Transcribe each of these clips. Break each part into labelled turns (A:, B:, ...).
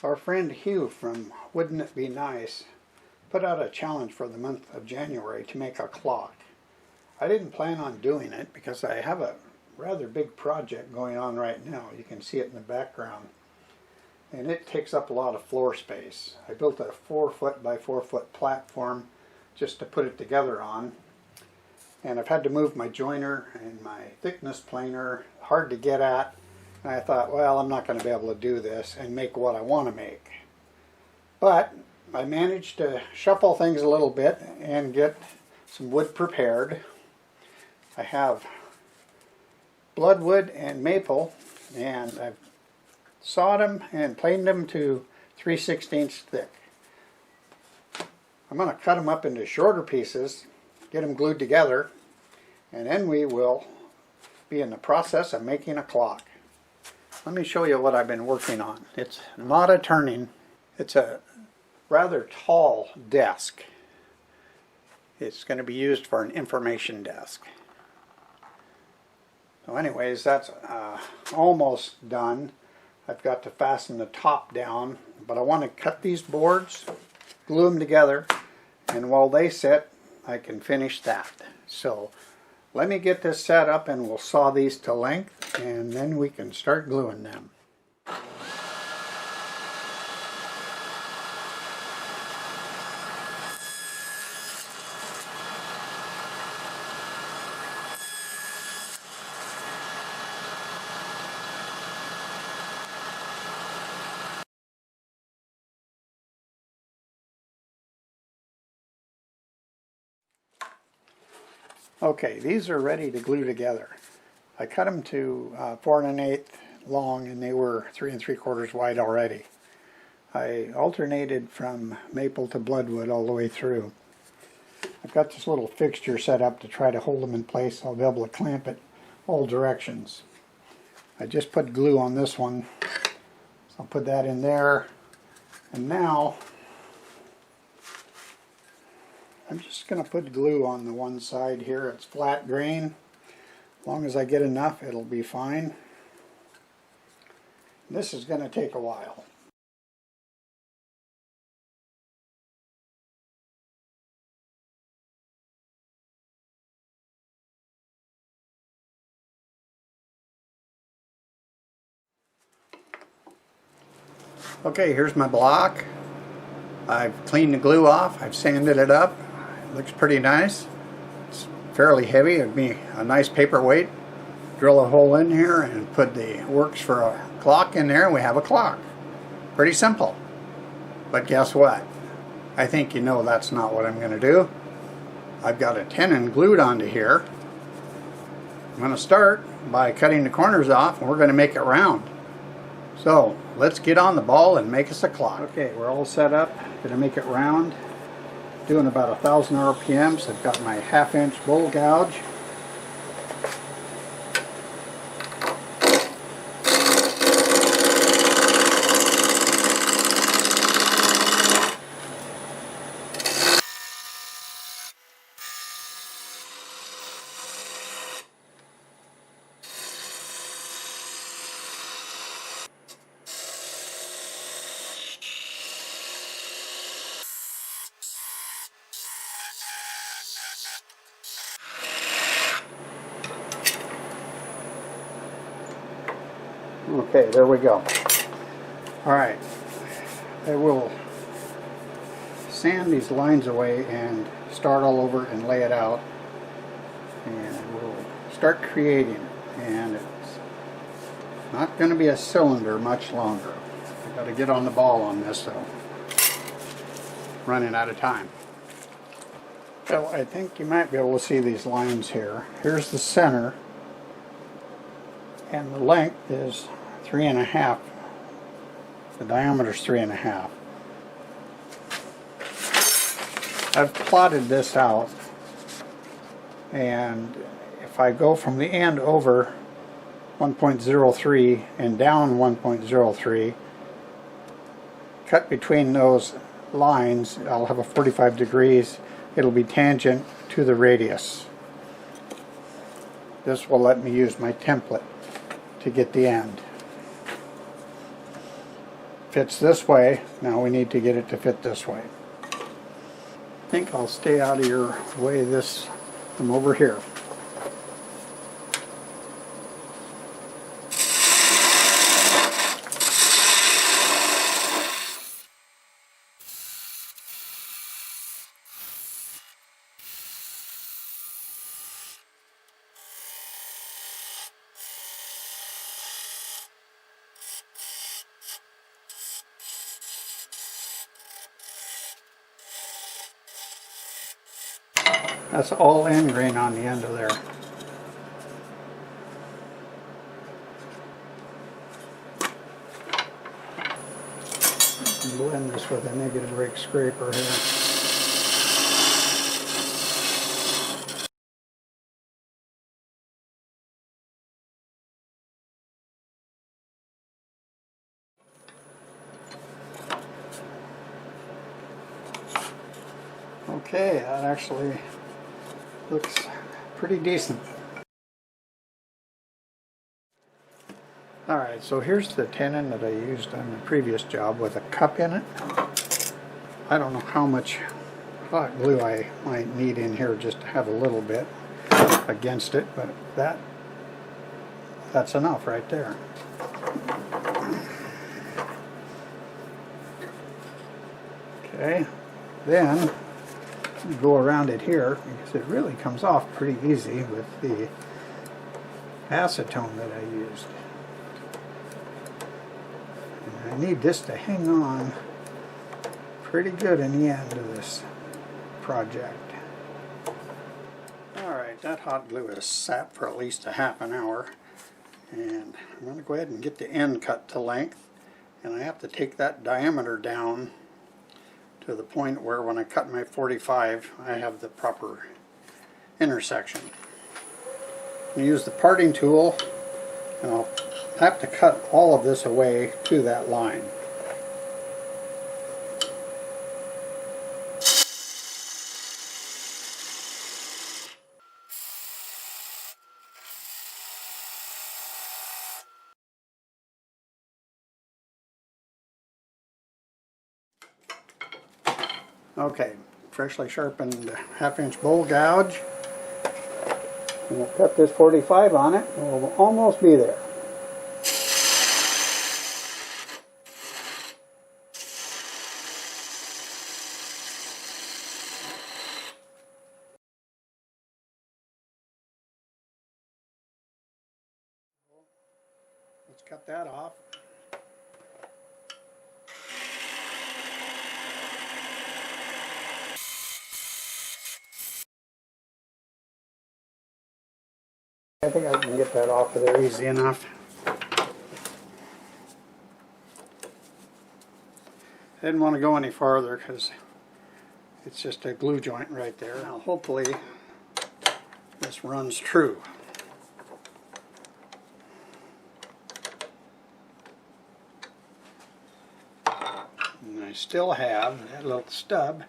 A: Our friend Hugh from Wouldn't It Be Nice put out a challenge for the month of January to make a clock. I didn't plan on doing it because I have a rather big project going on right now. You can see it in the background. And it takes up a lot of floor space. I built a 4-foot by 4-foot platform just to put it together on. And I've had to move my joiner and my thickness planer, hard to get at. And I thought, well, I'm not going to be able to do this and make what I want to make. But I managed to shuffle things a little bit and get some wood prepared. I have bloodwood and maple, and I've sawed them and planed them to 3/16 thick. I'm going to cut them up into shorter pieces, get them glued together, and then we will be in the process of making a clock. Let me show you what I've been working on. It's not a turning. It's a rather tall desk. It's going to be used for an information desk. So anyways, that's almost done. I've got to fasten the top down, but I want to cut these boards, glue them together, and while they sit, I can finish that. So let me get this set up and we'll saw these to length, and then we can start gluing them. Okay, these are ready to glue together. I cut them to 4 1/8 long, and they were 3 3/4 wide already. I alternated from maple to bloodwood all the way through. I've got this little fixture set up to try to hold them in place. I'll be able to clamp it all directions. I just put glue on this one, so I'll put that in there, and now I'm just going to put glue on the one side here. It's flat grain. As long as I get enough, it'll be fine. This is going to take a while. Okay, here's my block. I've cleaned the glue off. I've sanded it up. Looks pretty nice. It's fairly heavy. It'd be a nice paperweight. Drill a hole in here and put the works for a clock in there, and we have a clock. Pretty simple. But guess what? I think you know that's not what I'm going to do. I've got a tenon glued onto here. I'm going to start by cutting the corners off, and we're going to make it round. So let's get on the ball and make us a clock. Okay, we're all set up. Going to make it round. Doing about 1,000 RPMs. I've got my 1/2-inch bowl gouge. Okay, there we go. Alright, I will sand these lines away and start all over and lay it out. And we'll start creating. And it's not going to be a cylinder much longer. I've got to get on the ball on this, so running out of time. So I think you might be able to see these lines here. Here's the center, and the length is 3.5. The diameter is 3.5. I've plotted this out, and if I go from the end over 1.03 and down 1.03, cut between those lines, I'll have a 45 degrees. It'll be tangent to the radius. This will let me use my template to get the end. fits this way. Now we need to get it to fit this way. I think I'll stay out of your way this from over here. That's all end grain on the end of there. Blend this with a negative rake scraper here. Okay, that actually looks pretty decent. Alright, so here's the tenon that I used on the previous job with a cup in it. I don't know how much hot glue I might need in here just to have a little bit against it, but that's enough right there. Okay, then we go around it here because it really comes off pretty easy with the acetone that I used. And I need this to hang on pretty good in the end of this project. Alright, that hot glue is sat for at least a half an hour, and I'm going to go ahead and get the end cut to length, and I have to take that diameter down to the point where when I cut my 45 I have the proper intersection. I use the parting tool, and I'll have to cut all of this away to that line. Okay, freshly sharpened half-inch bowl gouge. And we'll cut this 45 on it, and we'll almost be there. Let's cut that off. I think I can get that off of there easy enough. I didn't want to go any farther because it's just a glue joint right there. Now hopefully this runs true. And I still have that little stub.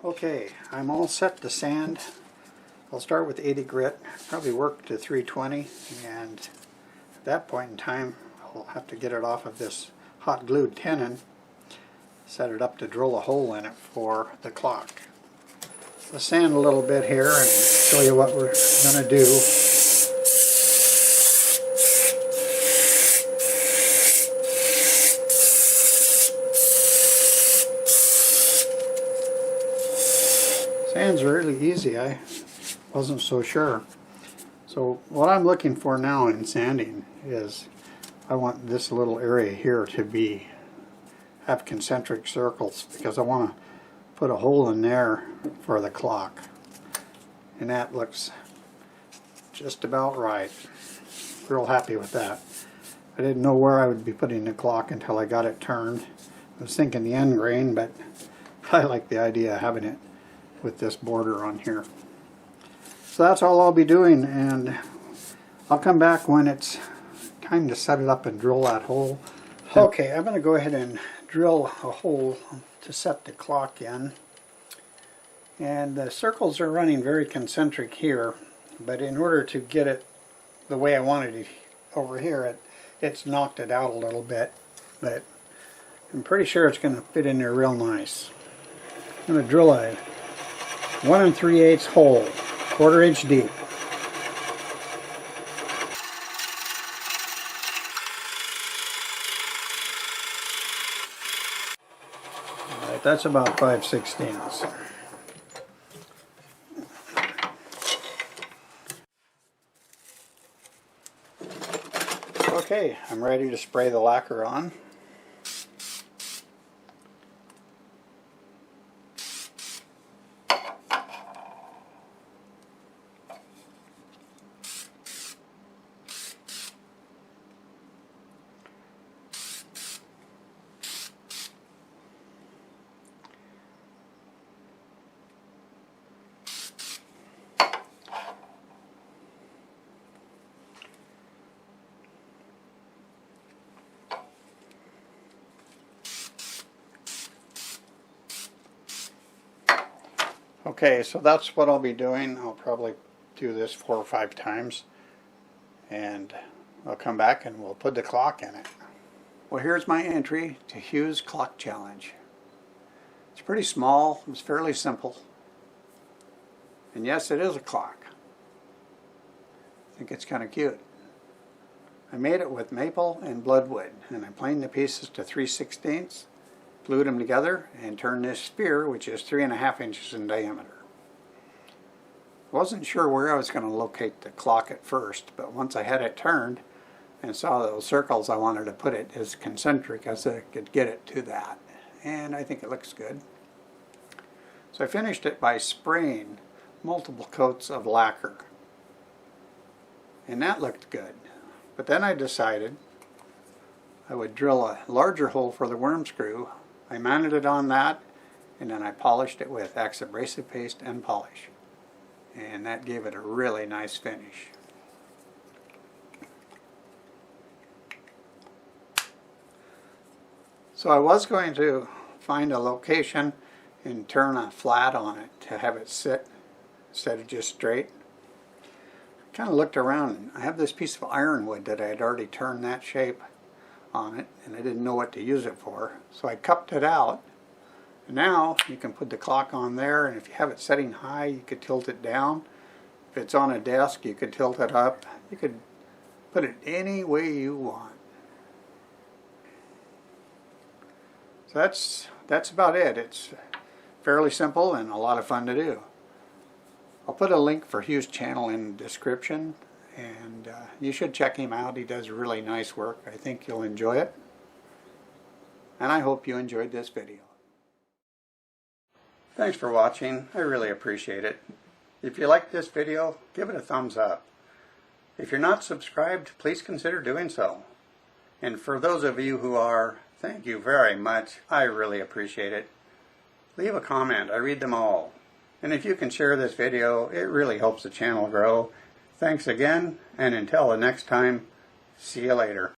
A: Okay, I'm all set to sand. I'll start with 80 grit, probably work to 320, and at that point in time I'll have to get it off of this hot glued tenon, set it up to drill a hole in it for the clock. I'll sand a little bit here and show you what we're going to do. Sand's really easy. I wasn't so sure. So what I'm looking for now in sanding is I want this little area here to be have concentric circles because I want to put a hole in there for the clock. And that looks just about right. Real happy with that. I didn't know where I would be putting the clock until I got it turned. I was thinking the end grain, but I like the idea of having it with this border on here. So that's all I'll be doing, and I'll come back when it's time to set it up and drill that hole. Okay, I'm going to go ahead and drill a hole to set the clock in. And the circles are running very concentric here, but in order to get it the way I wanted it over here, it's knocked it out a little bit, but I'm pretty sure it's going to fit in there real nice. I'm going to drill a 1 3/8 hole, 1/4 inch deep. Alright, that's about 5/16. Okay, I'm ready to spray the lacquer on. Okay, so that's what I'll be doing. I'll probably do this 4 or 5 times, and I'll come back and we'll put the clock in it. Well, here's my entry to Hugh's Clock Challenge. It's pretty small, it's fairly simple, and yes, it is a clock. I think it's kind of cute. I made it with maple and bloodwood, and I planed the pieces to 3/16, glued them together, and turned this sphere, which is 3.5 inches in diameter. I wasn't sure where I was going to locate the clock at first, but once I had it turned and saw those circles, I wanted to put it as concentric as I could get it to that. And I think it looks good. So I finished it by spraying multiple coats of lacquer. And that looked good. But then I decided I would drill a larger hole for the worm screw. I mounted it on that, and then I polished it with Acks abrasive paste and polish. And that gave it a really nice finish. So I was going to find a location and turn a flat on it to have it sit instead of just straight. I kind of looked around, and I have this piece of ironwood that I had already turned that shape on it, and I didn't know what to use it for, so I cupped it out. And now you can put the clock on there, and if you have it setting high, you could tilt it down. If it's on a desk, you could tilt it up. You could put it any way you want. So that's about it. It's fairly simple and a lot of fun to do. I'll put a link for Hugh's channel in the description, and you should check him out. He does really nice work. I think you'll enjoy it. And I hope you enjoyed this video. Thanks for watching. I really appreciate it. If you liked this video, give it a thumbs up. If you're not subscribed, please consider doing so. And for those of you who are, thank you very much. I really appreciate it. Leave a comment. I read them all. And if you can share this video, it really helps the channel grow. Thanks again, and until the next time, see you later.